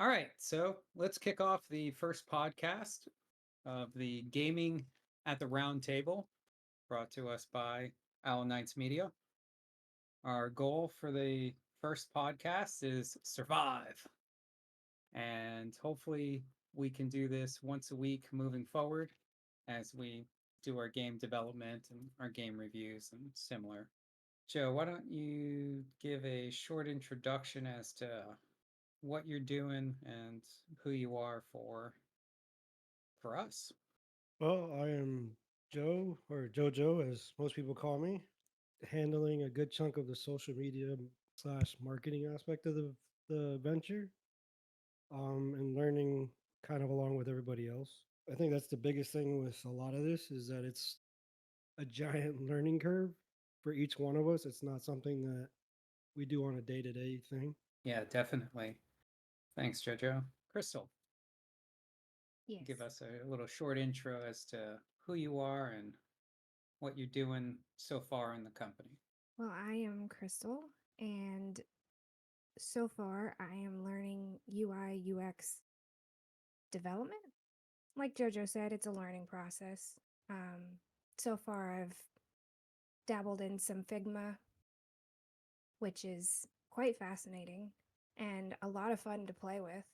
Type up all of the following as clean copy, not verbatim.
All right, so let's kick off the first podcast of the Gaming at the Round Table, brought to us by Owl Knights Media. Our goal for the first podcast is survive, and hopefully we can do this once a week moving forward as we do our game development and our game reviews and similar. Joe, why don't you give a short introduction as to what you're doing and who you are for us. Well, I am Joe, or JoJo, as most people call me, handling a good chunk of the social media slash marketing aspect of the venture, and learning kind of along with everybody else. I think that's the biggest thing with a lot of this is that it's a giant learning curve for each one of us. It's not something that we do on a day to day thing. Yeah, definitely. Thanks, Jojo. Crystal, give Yes. us a little short intro as to who you are and what you're doing so far in the company. Well, I am Crystal, and so far I am learning UI UX development. Like JoJo said, it's a learning process. Um, so far, I've dabbled in some Figma, which is quite fascinating and a lot of fun to play with.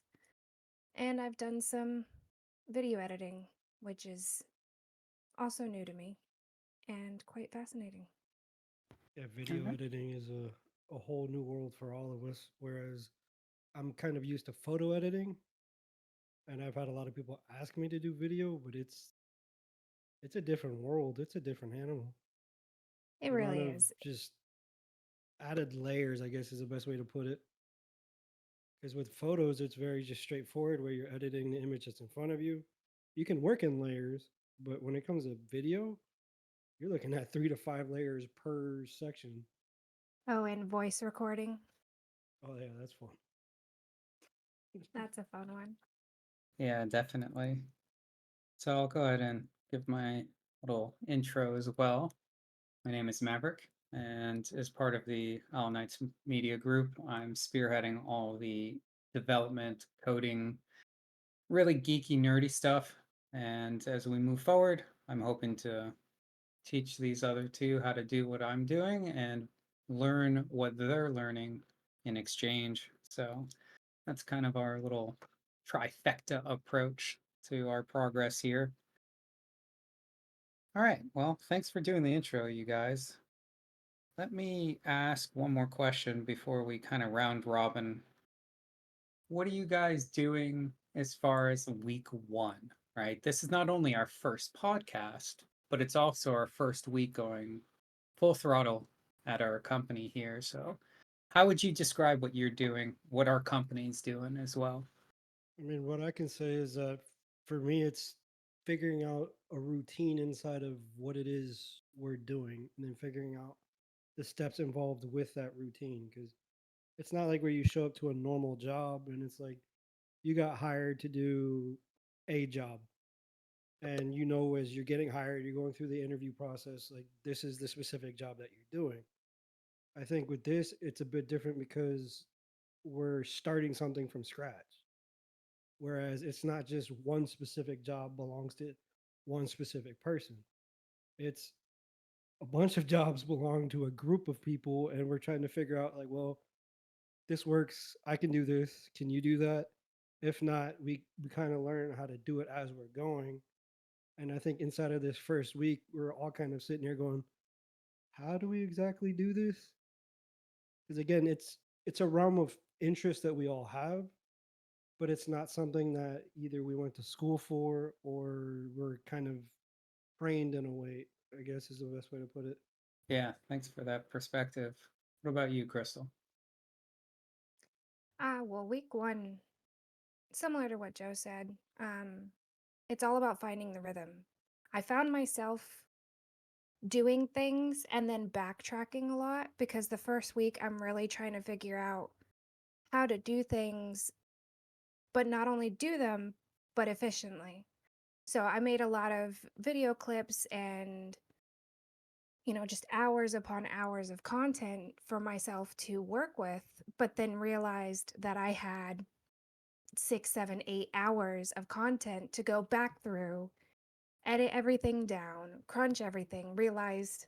And I've done some video editing, which is also new to me and quite fascinating. Yeah, All video right. editing is a whole new world for all of us, whereas I'm kind of used to photo editing, and I've had a lot of people ask me to do video, but it's a different world. It's a different animal. It The amount really of is. just added layers, I guess, is the best way to put it. Because with photos, it's very just straightforward where you're editing the image that's in front of you. You can work in layers, but when it comes to video, you're looking at 3 to 5 layers per section. Oh, and voice recording. Oh yeah, that's fun. That's a fun one. Yeah, definitely. So I'll go ahead and give my little intro as well. My name is Maverick, and as part of the All Knights Media Group, I'm spearheading all the development, coding, really geeky, nerdy stuff. And as we move forward, I'm hoping to teach these other two how to do what I'm doing and learn what they're learning in exchange. So that's kind of our little trifecta approach to our progress here. All right. Well, thanks for doing the intro, you guys. Let me ask one more question before we kind of round robin. What are you guys doing as far as week one? Right? This is not only our first podcast, but it's also our first week going full throttle at our company here. So, how would you describe what you're doing, what our company's doing as well? I mean, what I can say is that for me, it's figuring out a routine inside of what it is we're doing, and then figuring out the steps involved with that routine. Because it's not like where you show up to a normal job and it's like you got hired to do a job, and as you're getting hired, you're going through the interview process. Like this is the specific job that you're doing. I think with this, it's a bit different because we're starting something from scratch. Whereas it's not just one specific job belongs to one specific person. It's a bunch of jobs belong to a group of people, and we're trying to figure out like, well, this works. I can do this. Can you do that? If not, we kind of learn how to do it as we're going. And I think inside of this first week, we're all kind of sitting here going, how do we exactly do this? Because again, it's a realm of interest that we all have, but it's not something that either we went to school for or we're kind of trained in a way, I guess is the best way to put it. Yeah, thanks for that perspective. What about you, Crystal? Well, week one, similar to what Joe said, it's all about finding the rhythm. I found myself doing things and then backtracking a lot because the first week I'm really trying to figure out how to do things, but not only do them, but efficiently. So I made a lot of video clips and, just hours upon hours of content for myself to work with, but then realized that I had 6, 7, 8 hours of content to go back through, edit everything down, crunch everything, realized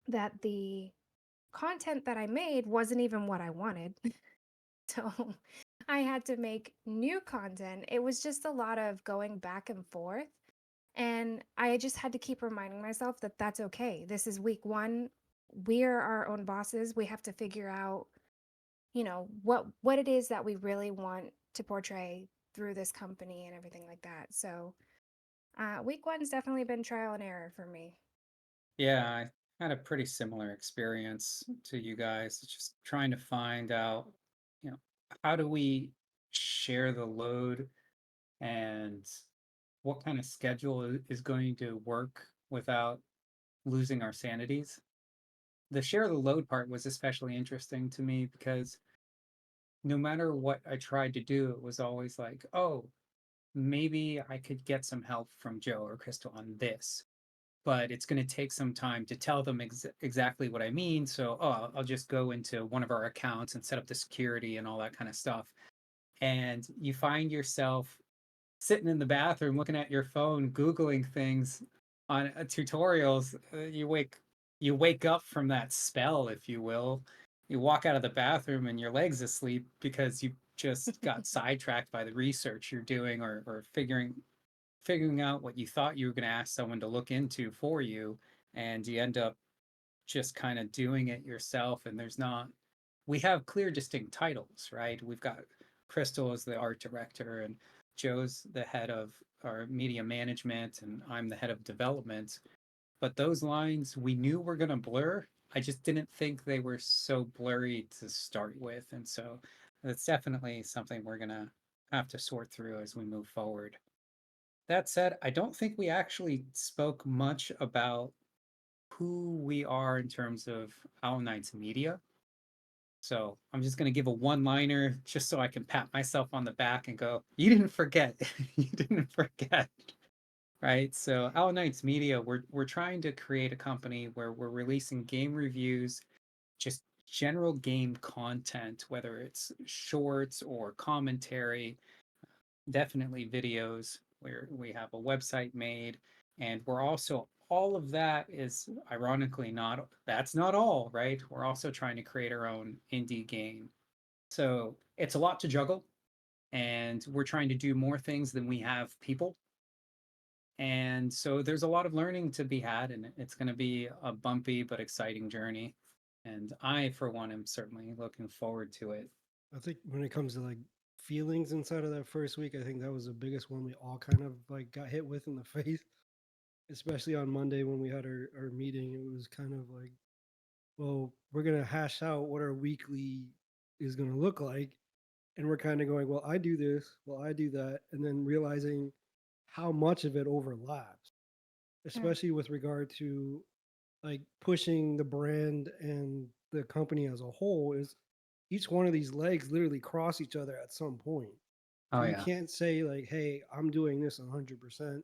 that the content that I made wasn't even what I wanted. So I had to make new content. It was just a lot of going back and forth. And I just had to keep reminding myself that that's okay. This is week one. We're our own bosses. We have to figure out, what it is that we really want to portray through this company and everything like that. So week one's definitely been trial and error for me. Yeah, I had a pretty similar experience to you guys. It's just trying to find out, you know, how do we share the load and what kind of schedule is going to work without losing our sanities. The share the load part was especially interesting to me because no matter what I tried to do, it was always like, oh, maybe I could get some help from Joe or Crystal on this, but it's going to take some time to tell them exactly what I mean. So, oh, I'll just go into one of our accounts and set up the security and all that kind of stuff. And you find yourself sitting in the bathroom looking at your phone, Googling things on tutorials. You wake up from that spell, if you will. You walk out of the bathroom and your leg's asleep because you just got sidetracked by the research you're doing, or figuring out what you thought you were going to ask someone to look into for you, and you end up just kind of doing it yourself. And we have clear distinct titles, right? We've got Crystal as the art director, and Joe's the head of our media management, and I'm the head of development. But those lines we knew were going to blur. I just didn't think they were so blurry to start with. And so that's definitely something we're going to have to sort through as we move forward. That said, I don't think we actually spoke much about who we are in terms of Owl Knights Media. So I'm just going to give a one liner just so I can pat myself on the back and go, you didn't forget. You didn't forget. Right. So Owl Knights Media, we're trying to create a company where we're releasing game reviews, just general game content, whether it's shorts or commentary, definitely videos, where we have a website made. And we're also, all of that is ironically not, that's not all, right? We're also trying to create our own indie game. So it's a lot to juggle, and we're trying to do more things than we have people. And so there's a lot of learning to be had, and it's going to be a bumpy but exciting journey. And I, for one, am certainly looking forward to it. I think when it comes to like feelings inside of that first week, I think that was the biggest one we all kind of like got hit with in the face, especially on Monday when we had our meeting. It was kind of like, well, we're going to hash out what our weekly is going to look like. And we're kind of going, well, I do this, well, I do that. And then realizing how much of it overlaps, Mm. especially with regard to like pushing the brand and the company as a whole, is each one of these legs literally cross each other at some point. Oh, So you yeah, can't say like, hey, I'm doing this 100%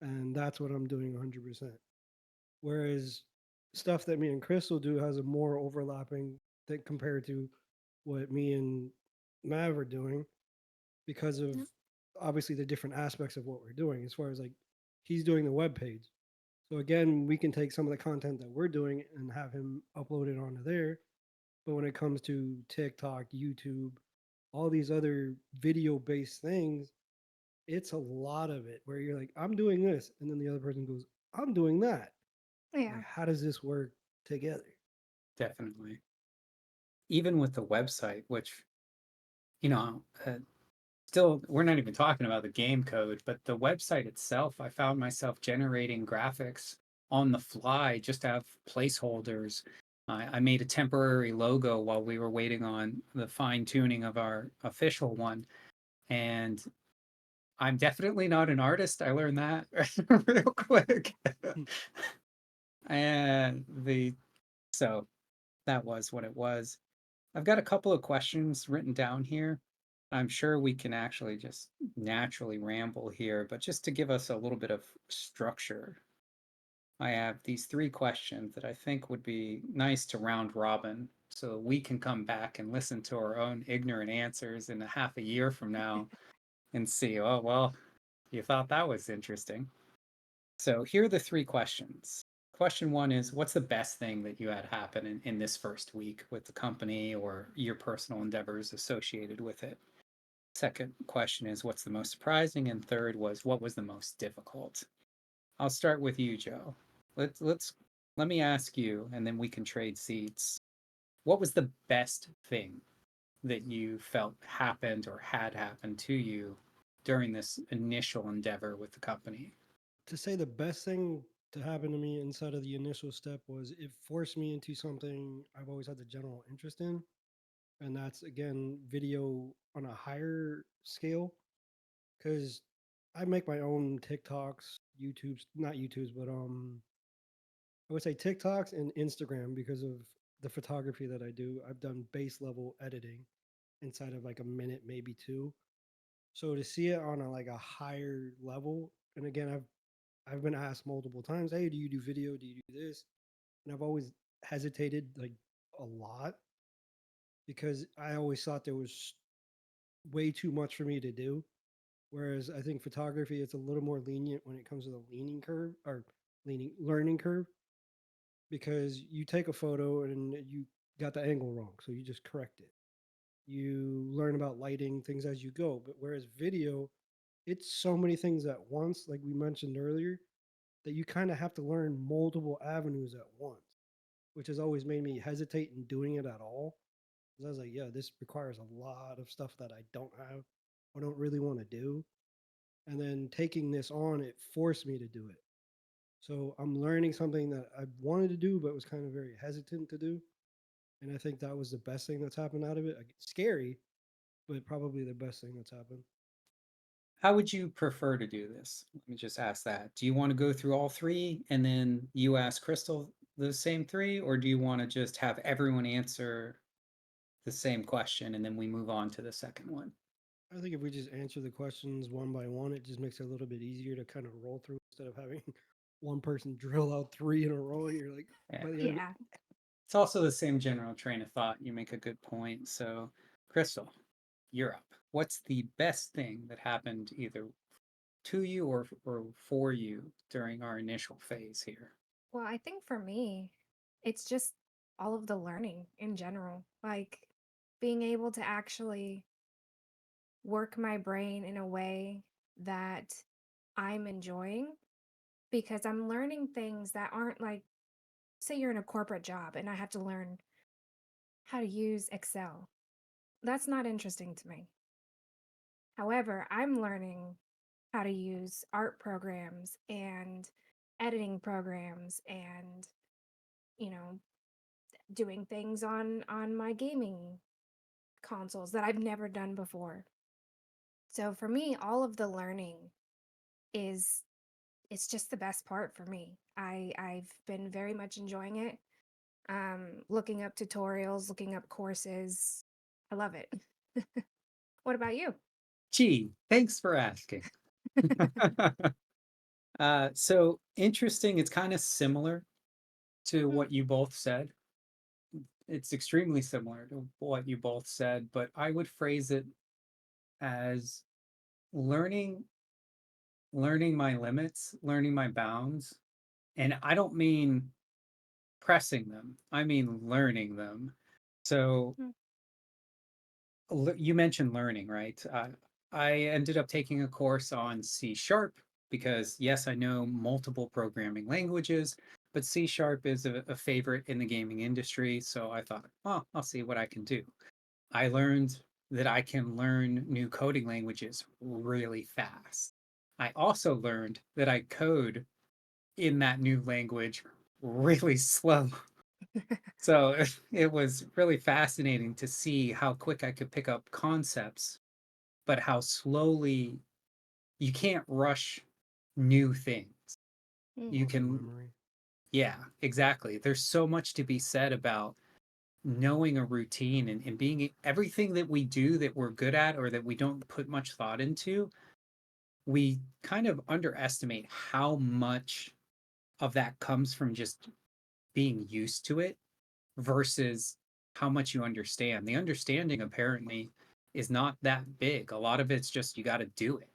and that's what I'm doing 100%. Whereas stuff that me and Crystal do has a more overlapping that compared to what me and Mav are doing because of Yeah. obviously the different aspects of what we're doing as far as like he's doing the web page. So again, we can take some of the content that we're doing and have him upload it onto there. But when it comes to TikTok, YouTube, all these other video based things, it's a lot of it where you're like, I'm doing this. And then the other person goes, I'm doing that. Like, Yeah. how does this work together? definitely. Even with the website, which, you know, still, we're not even talking about the game code, but the website itself, I found myself generating graphics on the fly just to have placeholders. I made a temporary logo while we were waiting on the fine tuning of our official one. And I'm definitely not an artist. I learned that real quick. and the so that was what it was. I've got a couple of questions written down here. I'm sure we can actually just naturally ramble here, but just to give us a little bit of structure, I have these three questions that I think would be nice to round robin so we can come back and listen to our own ignorant answers in a half a year from now and see, oh, well, you thought that was interesting. So here are the three questions. Question one is, what's the best thing that you had happen in this first week with the company or your personal endeavors associated with it? Second question is, what's the most surprising? And third was, what was the most difficult? I'll start with you, Joe. Let me ask you, and then we can trade seats. What was the best thing that you felt happened or had happened to you during this initial endeavor with the company? To say the best thing to happen to me inside of the initial step was it forced me into something I've always had the general interest in, and that's again video on a higher scale. Because I make my own TikToks, YouTube's not YouTube's, but I would say TikToks and Instagram because of the photography that I do. I've done base level editing inside of like a minute, maybe two. So to see it on a like a higher level, and again, I've been asked multiple times, "Hey, do you do video? Do you do this?" And I've always hesitated like a lot because I always thought there was way too much for me to do. Whereas I think photography, it's a little more lenient when it comes to the leaning curve or leaning learning curve because you take a photo and you got the angle wrong, so you just correct it. You learn about lighting things as you go. But whereas video, it's so many things at once, like we mentioned earlier, that you kind of have to learn multiple avenues at once, which has always made me hesitate in doing it at all. Because I was like, yeah, this requires a lot of stuff that I don't have, I don't really want to do. And then taking this on, it forced me to do it. So I'm learning something that I wanted to do, but was kind of very hesitant to do. And I think that was the best thing that's happened out of it. Like, scary, but probably the best thing that's happened. How would you prefer to do this? Let me just ask that. Do you want to go through all three and then you ask Crystal the same three, or do you want to just have everyone answer the same question and then we move on to the second one? I think if we just answer the questions one by one, it just makes it a little bit easier to kind of roll through instead of having one person drill out three in a row and you're like, Yeah. by the end of it, Yeah. It's also the same general train of thought. You make a good point. So, Crystal, you're up. What's the best thing that happened either to you or for you during our initial phase here? Well, I think for me, it's just all of the learning in general, like being able to actually work my brain in a way that I'm enjoying because I'm learning things that aren't like, say you're in a corporate job and I have to learn how to use Excel. That's not interesting to me. However, I'm learning how to use art programs and editing programs and, you know, doing things on my gaming consoles that I've never done before. So for me, all of the learning is it's just the best part for me. I've been very much enjoying it. Looking up tutorials, looking up courses. I love it. What about you? Gee, thanks for asking. So interesting. It's kind of similar to Hmm. what you both said. It's extremely similar to what you both said, but I would phrase it as learning learning my limits, learning my bounds. And I don't mean pressing them. I mean learning them. So Mm. you mentioned learning, right? I ended up taking a course on C sharp because, yes, I know multiple programming languages, but C sharp is a favorite in the gaming industry. So I thought, oh, I'll see what I can do. I learned that I can learn new coding languages really fast. I also learned that I code in that new language really slow. So it was really fascinating to see how quick I could pick up concepts, but how slowly you can't rush new things. Mm. You muscle can, memory. yeah, exactly. There's so much to be said about knowing a routine and being everything that we do that we're good at or that we don't put much thought into. We kind of underestimate how much of that comes from just being used to it versus how much you understand. The understanding apparently is not that big. A lot of it's just you got to do it.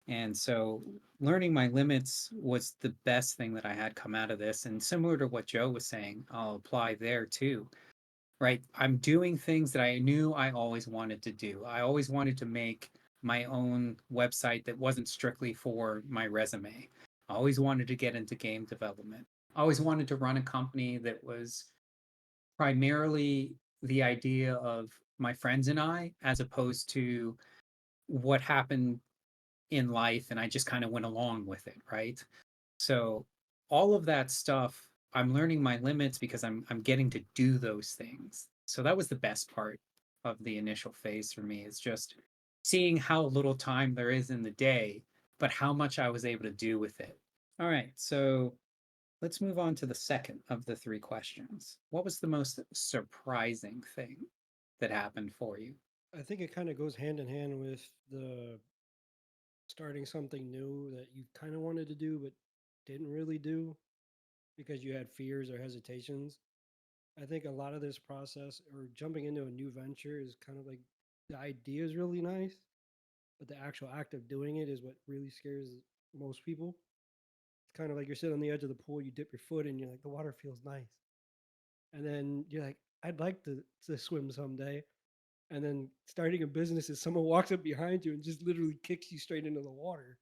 And so learning my limits was the best thing that I had come out of this. And similar to what Joe was saying, I'll apply there too, right? I'm doing things that I knew I always wanted to do. I always wanted to make my own website that wasn't strictly for my resume. I always wanted to get into game development. I always wanted to run a company that was primarily the idea of my friends and I, as opposed to what happened in life and I just kind of went along with it, right? So all of that stuff, I'm learning my limits because I'm getting to do those things. So that was the best part of the initial phase for me, is just seeing how little time there is in the day, but how much I was able to do with it. All right, so let's move on to the second of the three questions. What was the most surprising thing that happened for you? I think it kind of goes hand in hand with the starting something new that you kind of wanted to do but didn't really do because you had fears or hesitations. I think a lot of this process or jumping into a new venture is kind of like the idea is really nice, but the actual act of doing it is what really scares most people. It's kind of like you're sitting on the edge of the pool, you dip your foot in, you're like, the water feels nice. And then you're like, I'd like to swim someday. And then starting a business is someone walks up behind you and just literally kicks you straight into the water.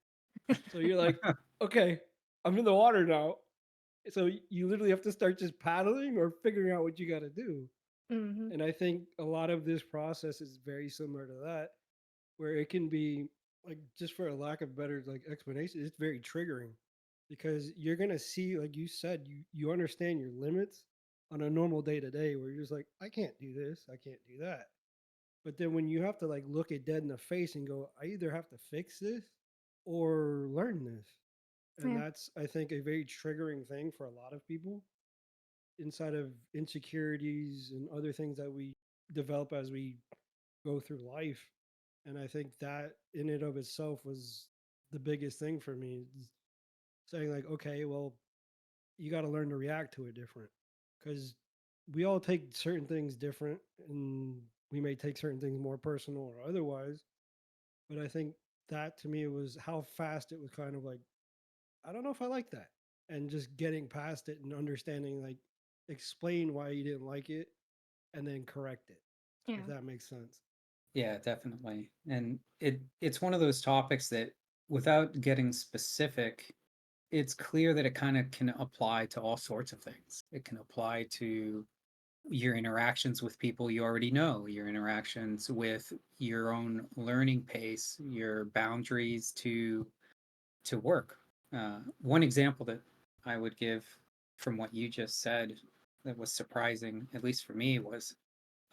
So you're like, okay, I'm in the water now. So you literally have to start just paddling or figuring out what you got to do. Mm-hmm. And I think a lot of this process is very similar to that, where it can be like, just for a lack of better like explanation, it's very triggering because you're gonna see, like you said, you understand your limits on a normal day to day where you're just like, I can't do this, I can't do that. But then when you have to like look it dead in the face and go, I either have to fix this or learn this. And Yeah. that's, I think, a very triggering thing for a lot of people inside of insecurities and other things that we develop as we go through life. And I think that in and of itself was the biggest thing for me, is saying like, okay, well, you got to learn to react to it different because we all take certain things different and we may take certain things more personal or otherwise. But I think that to me was how fast it was kind of like, I don't know if I like that. And just getting past it and understanding, like, explain why you didn't like it and then correct it, Yeah. if that makes sense. Yeah, definitely. And it's one of those topics that without getting specific, it's clear that it kind of can apply to all sorts of things. It can apply to your interactions with people you already know, your interactions with your own learning pace, your boundaries to work. One example that I would give from what you just said that was surprising, at least for me, was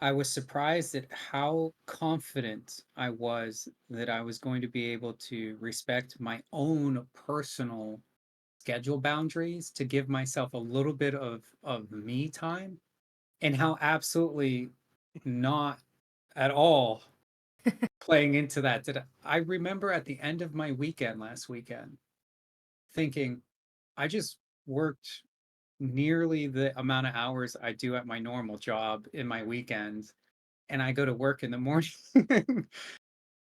I was surprised at how confident I was that I was going to be able to respect my own personal schedule boundaries to give myself a little bit of me time, and how absolutely not at all playing into that did I remember at the end of my weekend last weekend thinking I just worked nearly the amount of hours I do at my normal job in my weekends, and I go to work in the morning.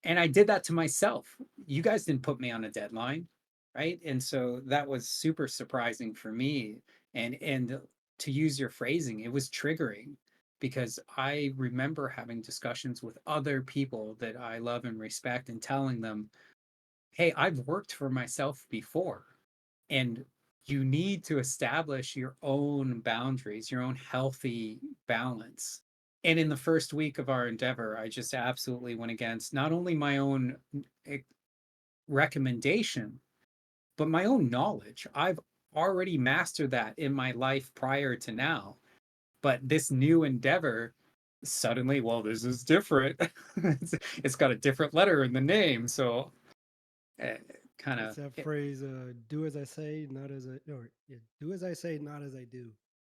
And I did that to myself. You guys didn't put me on a deadline, right? And so that was super surprising for me. And to use your phrasing, it was triggering because I remember having discussions with other people that I love and respect and telling them, "Hey, I've worked for myself before, and you need to establish your own boundaries, your own healthy balance." And in the first week of our endeavor, I just absolutely went against not only my own eh, recommendation, but my own knowledge. I've already mastered that in my life prior to now. But this new endeavor, suddenly, well, this is different. It's got a different letter in the name. So uh, kind It's of that phrase, do as I say, not as I, or yeah, do as I say, not as I do.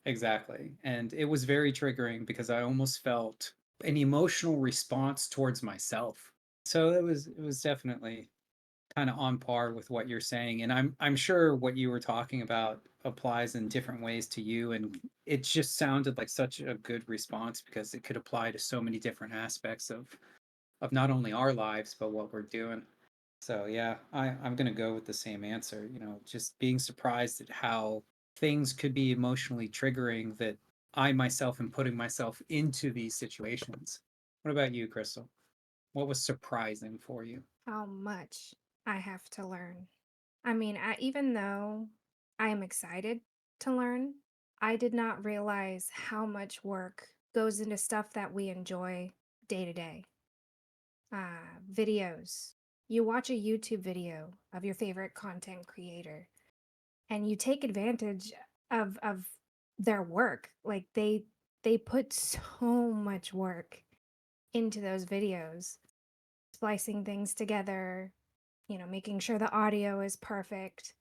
exactly. And it was very triggering because I almost felt an emotional response towards myself. So it was definitely kind of on par with what you're saying, and I'm sure what you were talking about applies in different ways to you, and it just sounded like such a good response because it could apply to so many different aspects of not only our lives but what we're doing. So yeah, I'm gonna go with the same answer. You know, just being surprised at how things could be emotionally triggering that I myself am putting myself into these situations. What about you, Crystal? What was surprising for you? How much I have to learn. I mean, even though I am excited to learn, I did not realize how much work goes into stuff that we enjoy day to day. Videos. You watch a YouTube video of your favorite content creator and you take advantage of their work. Like they put so much work into those videos, splicing things together, making sure the audio is perfect.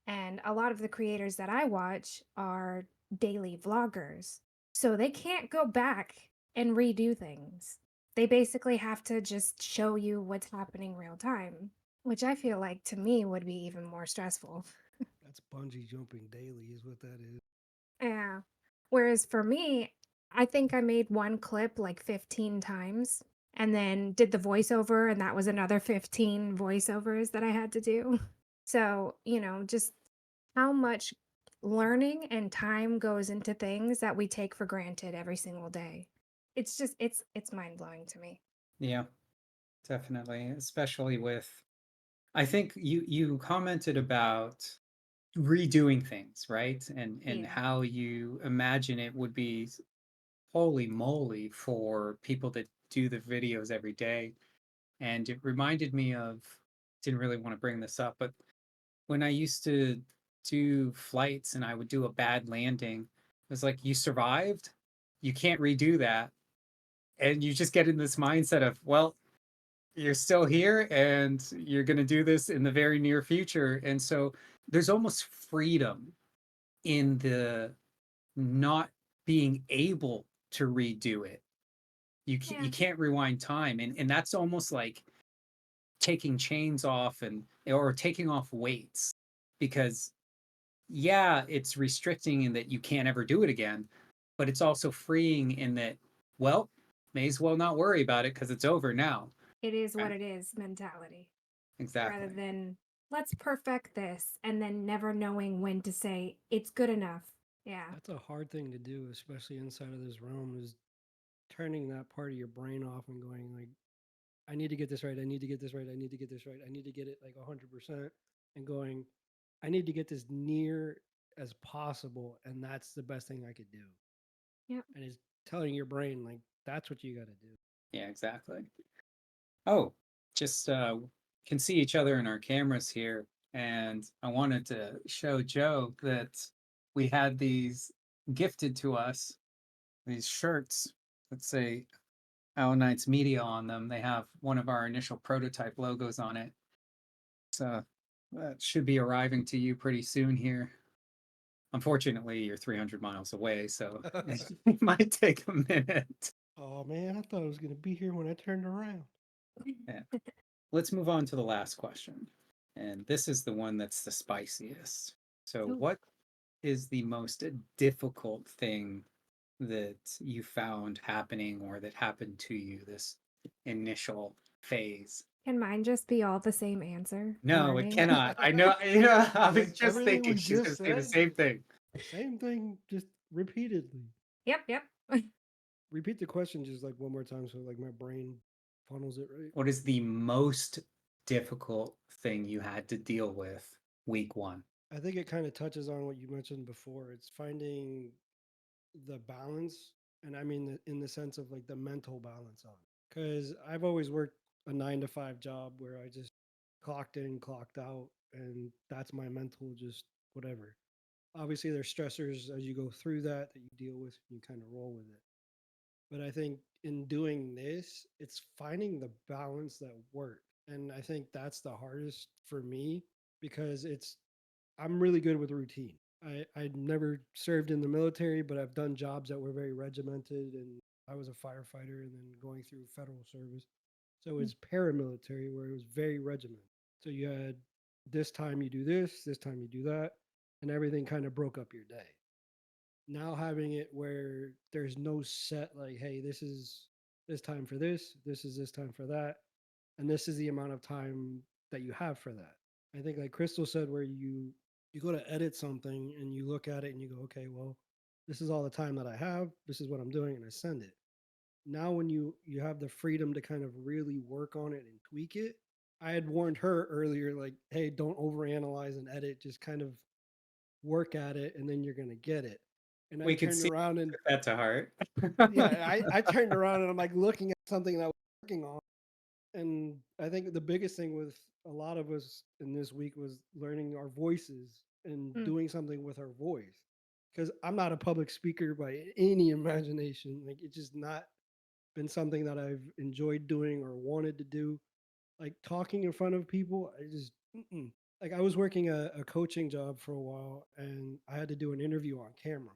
And a lot of the creators that I watch are daily vloggers. So they can't go back and redo things. They basically have to just show you what's happening real time, which I feel like to me would be even more stressful. That's bungee jumping daily, is what that is. Yeah. Whereas for me, I think I made one clip like 15 times and then did the voiceover, and that was another 15 voiceovers that I had to do. So, just how much learning and time goes into things that we take for granted every single day. It's just it's mind-blowing to me. Yeah, definitely, especially with I think you commented about redoing things, right? And Yeah. how you imagine it would be holy moly for people that do the videos every day. And it reminded me of, didn't really want to bring this up, but when I used to do flights and I would do a bad landing, it was like, you survived, you can't redo that. And you just get in this mindset of, well, you're still here and you're going to do this in the very near future. And so there's almost freedom in the not being able to redo it. Yeah. You can't rewind time, and that's almost like taking chains off and or taking off weights, because yeah, it's restricting in that you can't ever do it again, but it's also freeing in that, well, may as well not worry about it because it's over now. It is what Right? it is mentality rather Exactly. than let's perfect this and then never knowing when to say it's good enough. Yeah. That's a hard thing to do, especially inside of this realm, is turning that part of your brain off and going like, I need to get this right. I need to get this right. I need to get this right. I need to get it like 100%, and going, I need to get this near as possible. And that's the best thing I could do. Yep. And it's telling your brain, like, that's what you got to do. Yeah, exactly. Oh, just can see each other in our cameras here, and I wanted to show Joe that we had these gifted to us, these shirts that say Owl Knights Media on them. They have one of our initial prototype logos on it. So that should be arriving to you pretty soon here. Unfortunately, you're 300 miles away, so it might take a minute. Oh, man. I thought I was going to be here when I turned around. Yeah. Let's move on to the last question. And this is the one that's the spiciest. So, Ooh. what is the most difficult thing that you found happening or that happened to you this initial phase? Can mine just be all the same answer? No, it Learning. cannot. I know. Yeah, I was Like just everything we thinking she's going just to say the said, same thing. same thing, just repeatedly. Yep, yep. Repeat the question just like one more time so like my brain funnels it right. What is the most difficult thing you had to deal with week one? I think it kind of touches on what you mentioned before. It's finding the balance, and I mean in the sense of like the mental balance on it. Because I've always worked a 9 to 5 job where I just clocked in, clocked out, and that's my mental just whatever. Obviously, there's stressors as you go through that you deal with, and you kind of roll with it. But I think in doing this, it's finding the balance that works. And I think that's the hardest for me because I'm really good with routine. I never served in the military, but I've done jobs that were very regimented, and I was a firefighter and then going through federal service. So it's paramilitary where it was very regimented. So you had this time you do this time you do that, and everything kind of broke up your day. Now having it where there's no set like, hey, this is this time for this is this time for that, and this is the amount of time that you have for that. I think like Crystal said, where you go to edit something and you look at it and you go, okay, well, this is all the time that I have. This is what I'm doing, and I send it. Now, when you have the freedom to kind of really work on it and tweak it, I had warned her earlier, like, hey, don't overanalyze and edit. Just kind of work at it, and then you're gonna get it. And I We could turned see around and took that to heart. yeah, I turned around and I'm like looking at something that I was working on. And I think the biggest thing with a lot of us in this week was learning our voices and Mm. doing something with our voice. Because I'm not a public speaker by any imagination. Like it's just not been something that I've enjoyed doing or wanted to do. Like talking in front of people, I just like I was working a coaching job for a while, and I had to do an interview on camera,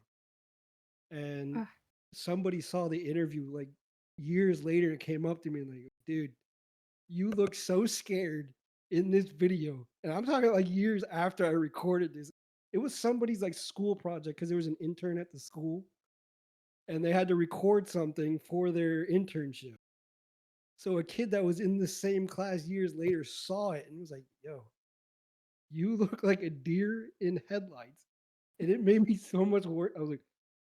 and Ugh. somebody saw the interview like years later and came up to me and like, dude, you look so scared in this video. And I'm talking like years after I recorded this. It was somebody's like school project because there was an intern at the school and they had to record something for their internship. So a kid that was in the same class years later saw it and was like, yo, you look like a deer in headlights. And it made me so much worse. I was like,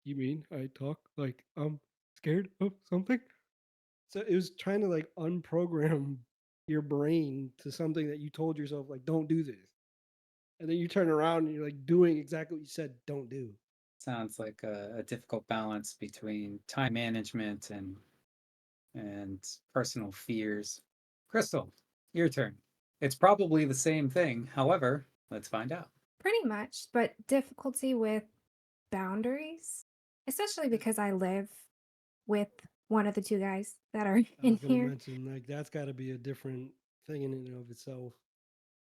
you mean I talk like I'm scared of something? So it was trying to like unprogram your brain to something that you told yourself, like, don't do this. And then you turn around and you're like doing exactly what you said, don't do. Sounds like a difficult balance between time management and personal fears. Crystal, your turn. It's probably the same thing. However, let's find out. Pretty much, but difficulty with boundaries, especially because I live with one of the two guys that are I in was gonna here. mention like that's got to be a different thing in and of itself.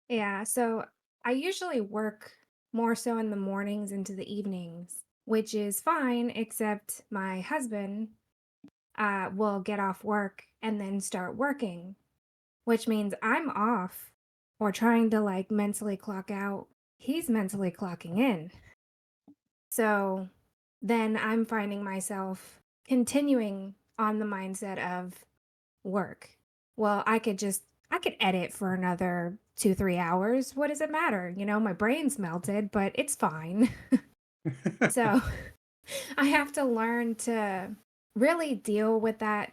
Yeah, so I usually work more so in the mornings into the evenings, which is fine, except my husband will get off work and then start working, which means I'm off or trying to like mentally clock out. He's mentally clocking in. So then I'm finding myself continuing on the mindset of work. Well, I could edit for another 2, 3 hours. What does it matter? You know, my brain's melted, but it's fine. So I have to learn to really deal with that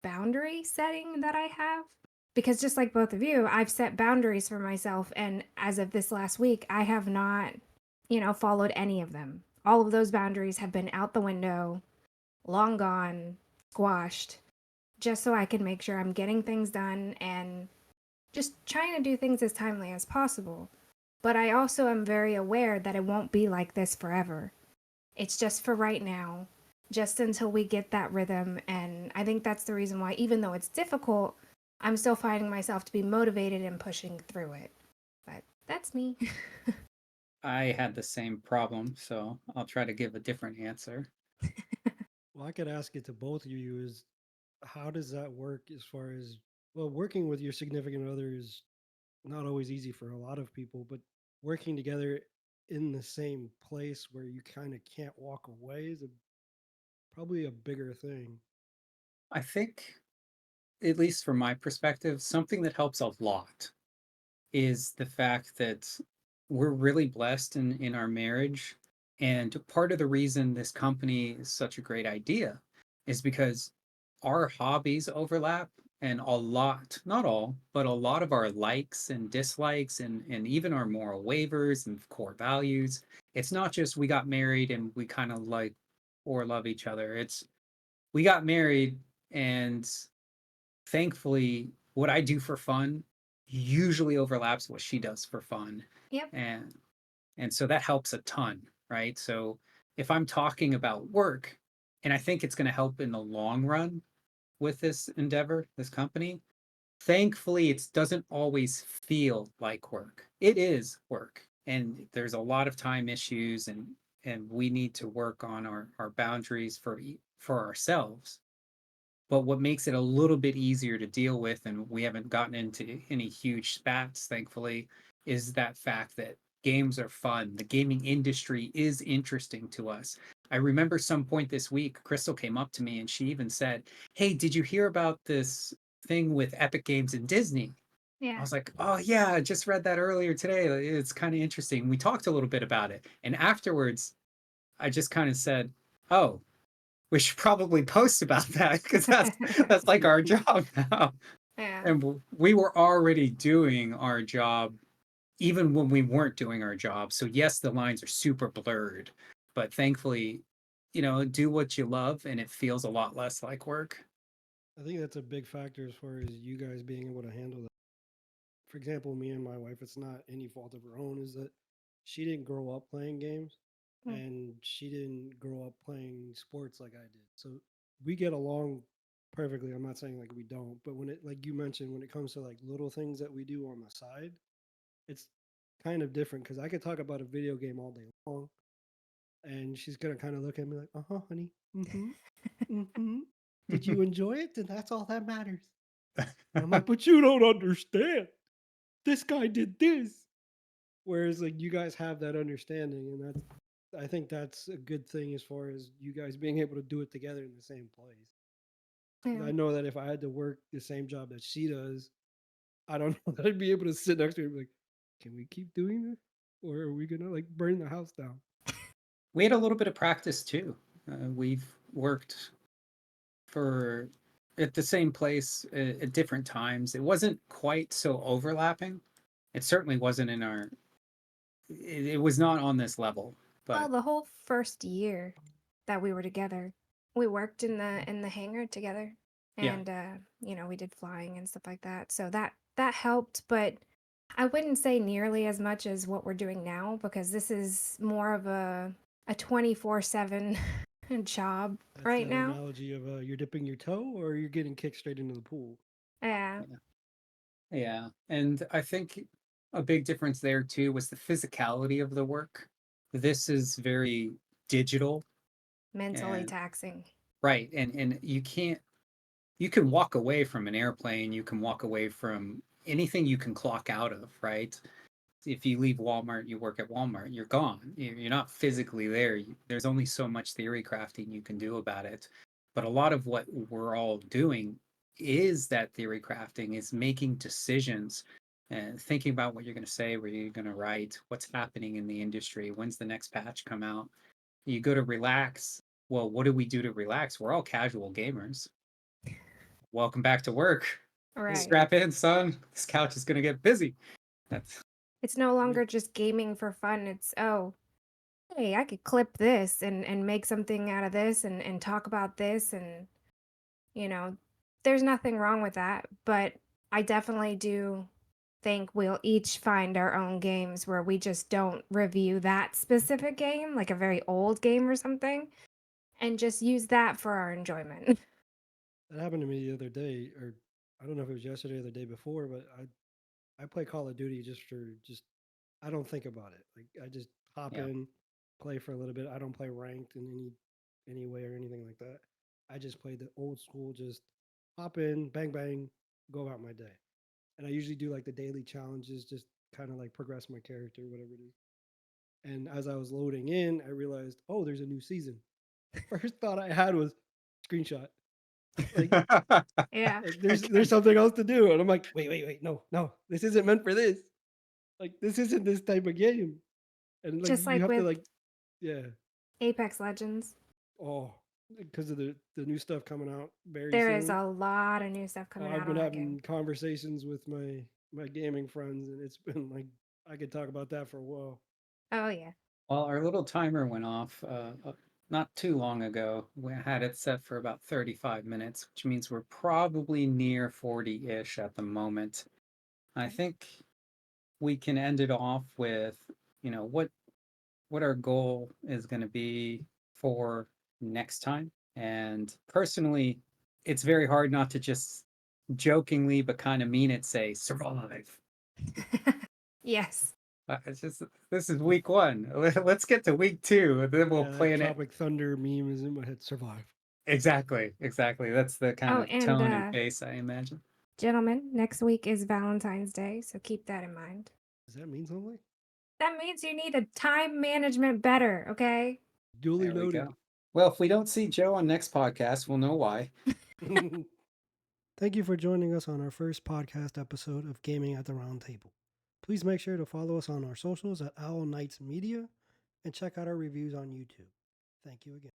boundary setting that I have. Because just like both of you, I've set boundaries for myself. And as of this last week, I have not, followed any of them. All of those boundaries have been out the window, long gone, squashed, just so I can make sure I'm getting things done and just trying to do things as timely as possible. But I also am very aware that it won't be like this forever. It's just for right now, just until we get that rhythm. And I think that's the reason why, even though it's difficult, I'm still finding myself to be motivated and pushing through it. But that's me. I had the same problem, so I'll try to give a different answer. Well, I could ask it to both of you is how does that work as far as well, working with your significant other is not always easy for a lot of people, but working together in the same place where you kind of can't walk away is probably a bigger thing. I think, at least from my perspective, something that helps a lot is the fact that we're really blessed in our marriage. And part of the reason this company is such a great idea is because our hobbies overlap and a lot, not all, but a lot of our likes and dislikes and even our moral waivers and core values. It's not just we got married and we kind of like or love each other. It's we got married and thankfully what I do for fun usually overlaps what she does for fun. Yep. And so that helps a ton, right? So if I'm talking about work and I think it's going to help in the long run with this endeavor, this company, thankfully it doesn't always feel like work. It is work and there's a lot of time issues and we need to work on our boundaries for ourselves. But what makes it a little bit easier to deal with, and we haven't gotten into any huge spats, thankfully, is that fact that games are fun. The gaming industry is interesting to us. I remember some point this week, Crystal came up to me and she even said, "Hey, did you hear about this thing with Epic Games and Disney?" I Yeah. was like, "Oh yeah, I just read that earlier today. It's kind of interesting." We talked a little bit about it. And afterwards, I just kind of said, "Oh, we should probably post about that because that's like our job now." Yeah. And we were already doing our job even when we weren't doing our job. So yes, the lines are super blurred, but thankfully, do what you love and it feels a lot less like work. I think that's a big factor as far as you guys being able to handle that. For example, me and my wife, it's not any fault of her own, is that she didn't grow up playing games Mm. and she didn't grow up playing sports like I did. So we get along perfectly. I'm not saying like we don't, but when it, like you mentioned, when it comes to like little things that we do on the side, it's kind of different because I could talk about a video game all day long and she's gonna kind of look at me like, "Uh huh, honey, mm-hmm, mm-hmm. Did you enjoy it? Then that's all that matters." And I'm like, "But you don't understand. This guy did this." Whereas like you guys have that understanding, and that's, I think that's a good thing as far as you guys being able to do it together in the same place. 'Cause Yeah. I know that if I had to work the same job that she does, I don't know that I'd be able to sit next to her and be like, "Can we keep doing this, or are we gonna like burn the house down?" We had a little bit of practice too. We've worked for at the same place at different times. It wasn't quite so overlapping. It certainly wasn't in our. It was not on this level, Well, but the whole first year that we were together, we worked in the hangar together, yeah, and we did flying and stuff like that. So that helped, but I wouldn't say nearly as much as what we're doing now because this is more of a 24/7 job That's right that now. analogy of you're dipping your toe or you're getting kicked straight into the pool. Yeah, yeah, yeah. And I think a big difference there too was the physicality of the work. This is very digital mentally and taxing. right, and you can walk away from an airplane, you can walk away from anything you can clock out of, right? If you leave Walmart, you work at Walmart, you're gone. You're not physically there. There's only so much theory crafting you can do about it. But a lot of what we're all doing is that theory crafting, is making decisions and thinking about what you're going to say, what you're going to write, what's happening in the industry, when's the next patch come out. You go to relax. Well, what do we do to relax? We're all casual gamers. Welcome back to work. Right. Strap in, son. This couch is going to get busy. That's It's no Yeah. longer just gaming for fun. It's, oh, hey, I could clip this and make something out of this and talk about this and you know, there's nothing wrong with that, but I definitely do think we'll each find our own games where we just don't review that specific game, like a very old game or something, and just use that for our enjoyment. That happened to me the other day, or I don't know if it was yesterday or the day before, but I play Call of Duty just for just I don't think about it. Like I just hop yeah. in, play for a little bit. I don't play ranked in any way or anything like that. I just play the old school, just hop in, bang bang, go about my day. And I usually do like the daily challenges, just kind of like progress my character, whatever it is. And as I was loading in, I realized, oh, there's a new season. First thought I had was screenshot. Like Yeah. there's something else to do. And I'm like, wait, no, this isn't meant for this. Like this isn't this type of game. And like Just you like have to with like, yeah, Apex Legends, oh, because of the new stuff coming out very there is soon. a lot of new stuff Oh, coming I've out been on that game. having conversations with my gaming friends, and it's been like I could talk about that for a while. Oh yeah. Well, our little timer went off not too long ago. We had it set for about 35 minutes, which means we're probably near 40-ish at the moment. I Okay. think we can end it off with, what our goal is going to be for next time. And personally, it's very hard not to just jokingly but kind of mean it say survive. Yes. It's just this is week one. Let's get to week two, and then we'll Yeah, that plan it. Tropic Thunder meme is in my head. Survive. Exactly. That's the kind Oh, of and tone and pace, I imagine. gentlemen, next week is Valentine's Day, so keep that in mind. Does that mean something? That means you need a time management better, okay? Duly There we noted. go. Well, if we don't see Joe on next podcast, we'll know why. Thank you for joining us on our first podcast episode of Gaming at the Round Table. Please make sure to follow us on our socials at Owl Knights Media and check out our reviews on YouTube. Thank you again.